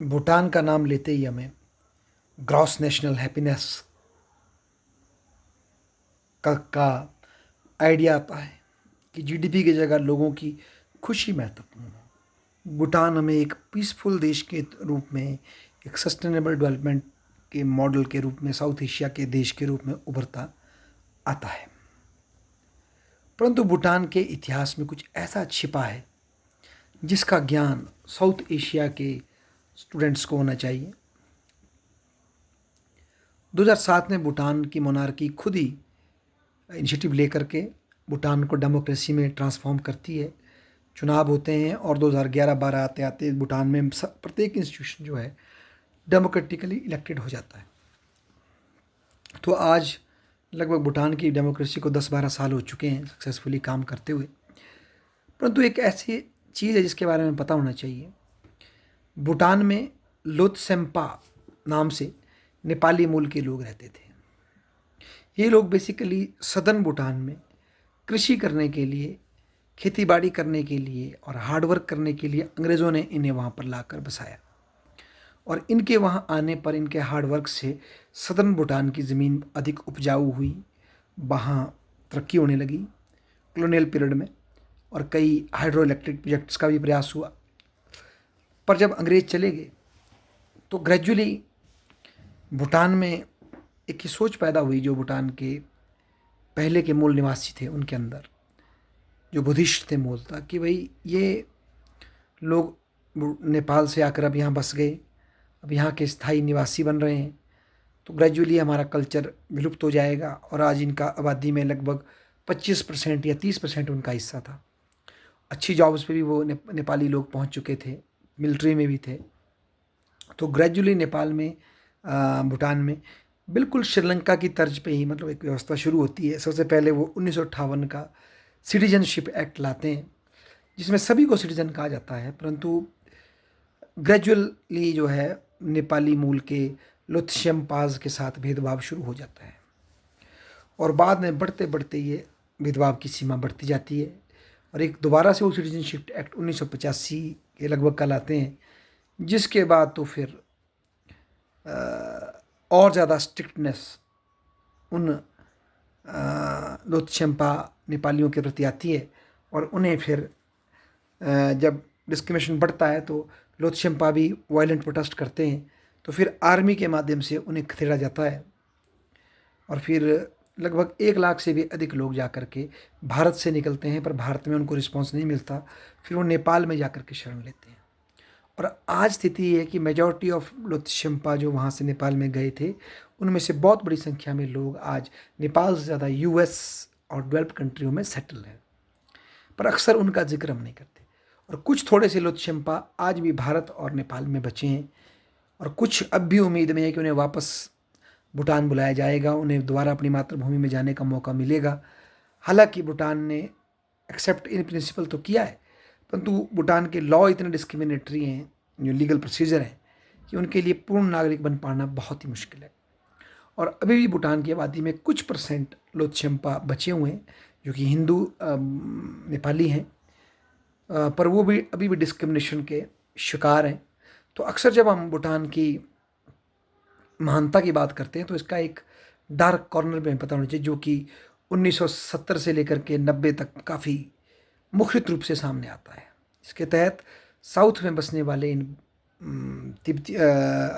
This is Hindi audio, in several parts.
भूटान का नाम लेते ही हमें ग्रॉस नेशनल हैप्पीनेस का आइडिया आता है कि जीडीपी की जगह लोगों की खुशी महत्वपूर्ण है। भूटान हमें एक पीसफुल देश के रूप में, एक सस्टेनेबल डेवलपमेंट के मॉडल के रूप में, साउथ एशिया के देश के रूप में उभरता आता है। परंतु भूटान के इतिहास में कुछ ऐसा छिपा है जिसका ज्ञान साउथ एशिया के स्टूडेंट्स को होना चाहिए। 2007 में भूटान की मोनार्की खुद ही इनिशिएटिव लेकर के भूटान को डेमोक्रेसी में ट्रांसफॉर्म करती है। चुनाव होते हैं और 2011-12 आते आते भूटान में प्रत्येक इंस्टीट्यूशन जो है डेमोक्रेटिकली इलेक्टेड हो जाता है। तो आज लगभग भूटान की डेमोक्रेसी को 10-12 साल हो चुके हैं सक्सेसफुली काम करते हुए। परंतु एक ऐसी चीज़ है जिसके बारे में पता होना चाहिए। भूटान में लोत्सेम्पा नाम से नेपाली मूल के लोग रहते थे। ये लोग बेसिकली सदर्न भूटान में कृषि करने के लिए, खेती बाड़ी करने के लिए और हार्ड वर्क करने के लिए अंग्रेज़ों ने इन्हें वहाँ पर लाकर बसाया। और इनके वहाँ आने पर, इनके हार्ड वर्क से सदर्न भूटान की ज़मीन अधिक उपजाऊ हुई, वहाँ तरक्की होने लगी कॉलोनियल पीरियड में, और कई हाइड्रो इलेक्ट्रिक प्रोजेक्ट्स का भी प्रयास हुआ। पर जब अंग्रेज़ चले गए तो ग्रेजुअली भूटान में एक ही सोच पैदा हुई, जो भूटान के पहले के मूल निवासी थे उनके अंदर, जो बुद्धिस्ट थे मूलतः, कि भाई ये लोग नेपाल से आकर अब यहाँ बस गए, अब यहाँ के स्थायी निवासी बन रहे हैं, तो ग्रेजुअली हमारा कल्चर विलुप्त हो जाएगा। और आज इनका आबादी में लगभग 25% या 30% उनका हिस्सा था। अच्छी जॉब्स पे भी वो नेपाली लोग पहुँच चुके थे, मिलिट्री में भी थे। तो ग्रेजुअली नेपाल में, भूटान में बिल्कुल श्रीलंका की तर्ज पे ही मतलब एक व्यवस्था शुरू होती है। सबसे पहले वो 1958 का सिटीजनशिप एक्ट लाते हैं, जिसमें सभी को सिटीजन कहा जाता है। परंतु ग्रेजुअली जो है नेपाली मूल के लोत्सेम्पाज के साथ भेदभाव शुरू हो जाता है, और बाद में बढ़ते बढ़ते ये भेदभाव की सीमा बढ़ती जाती है। और एक दोबारा से वो सिटीजनशिप एक्ट 1985 के लगभग का लाते हैं, जिसके बाद तो फिर और ज़्यादा स्ट्रिक्टनेस उन लोत्सेम्पा नेपालियों के प्रति आती है। और उन्हें फिर जब डिस्क्रिमिनेशन बढ़ता है तो लोत्सेम्पा भी वायलेंट प्रोटेस्ट करते हैं, तो फिर आर्मी के माध्यम से उन्हें खदेड़ा जाता है। और फिर लगभग 1 लाख से भी अधिक लोग जाकर के भारत से निकलते हैं, पर भारत में उनको रिस्पांस नहीं मिलता। फिर वो नेपाल में जाकर के शरण लेते हैं। और आज स्थिति ये है कि मेजॉरिटी ऑफ लोत्सेम्पा जो वहाँ से नेपाल में गए थे, उनमें से बहुत बड़ी संख्या में लोग आज नेपाल से ज़्यादा यूएस और डेवलप्ड कंट्रियों में सेटल हैं, पर अक्सर उनका जिक्र हम नहीं करते। और कुछ थोड़े से लोत्सेम्पा आज भी भारत और नेपाल में बचे हैं, और कुछ अब भी उम्मीद में है कि उन्हें वापस भूटान बुलाया जाएगा, उन्हें दोबारा अपनी मातृभूमि में जाने का मौका मिलेगा। हालांकि भूटान ने एक्सेप्ट इन प्रिंसिपल तो किया है, परंतु भूटान के लॉ इतने डिस्क्रिमिनेटरी हैं, जो लीगल प्रोसीजर हैं, कि उनके लिए पूर्ण नागरिक बन पाना बहुत ही मुश्किल है। और अभी भी भूटान की आबादी में कुछ परसेंट लोत्सेम्पा बचे हुए हैं, जो कि हिंदू नेपाली हैं, पर वो भी अभी भी डिस्क्रिमिनेशन के शिकार हैं। तो अक्सर जब हम भूटान की महानता की बात करते हैं तो इसका एक डार्क कॉर्नर भी हमें पता होना चाहिए, जो कि 1970 से लेकर के 90 तक काफ़ी मुखरित रूप से सामने आता है। इसके तहत साउथ में बसने वाले इन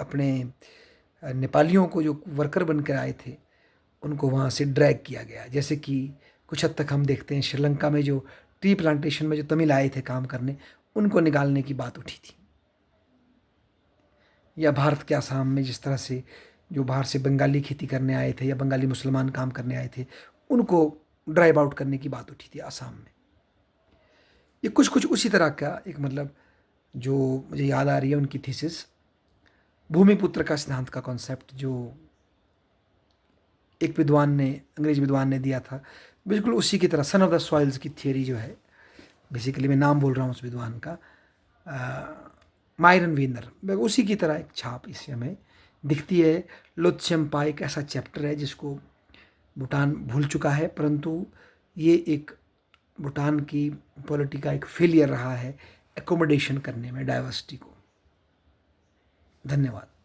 अपने नेपालियों को जो वर्कर बनकर आए थे, उनको वहाँ से ड्रैग किया गया। जैसे कि कुछ हद तक हम देखते हैं श्रीलंका में जो टी प्लांटेशन में जो तमिल आए थे काम करने, उनको निकालने की बात उठी थी। या भारत के आसाम में जिस तरह से जो बाहर से बंगाली खेती करने आए थे या बंगाली मुसलमान काम करने आए थे, उनको ड्राइव आउट करने की बात उठी थी आसाम में। ये कुछ कुछ उसी तरह का एक मतलब जो मुझे याद आ रही है उनकी थीसिस, भूमिपुत्र का सिद्धांत का कॉन्सेप्ट, जो एक विद्वान ने, अंग्रेज विद्वान ने दिया था, बिल्कुल उसी की तरह सन ऑफ द सॉइल्स की थियोरी जो है, बेसिकली मैं नाम बोल रहा हूँ उस विद्वान का, मायरन वीनर, उसी की तरह एक छाप इससे हमें दिखती है। लोत्सेम्पा एक ऐसा चैप्टर है जिसको भूटान भूल चुका है, परंतु ये एक भूटान की पॉलिटी का एक फेलियर रहा है एकोमोडेशन करने में डाइवर्सिटी को। धन्यवाद।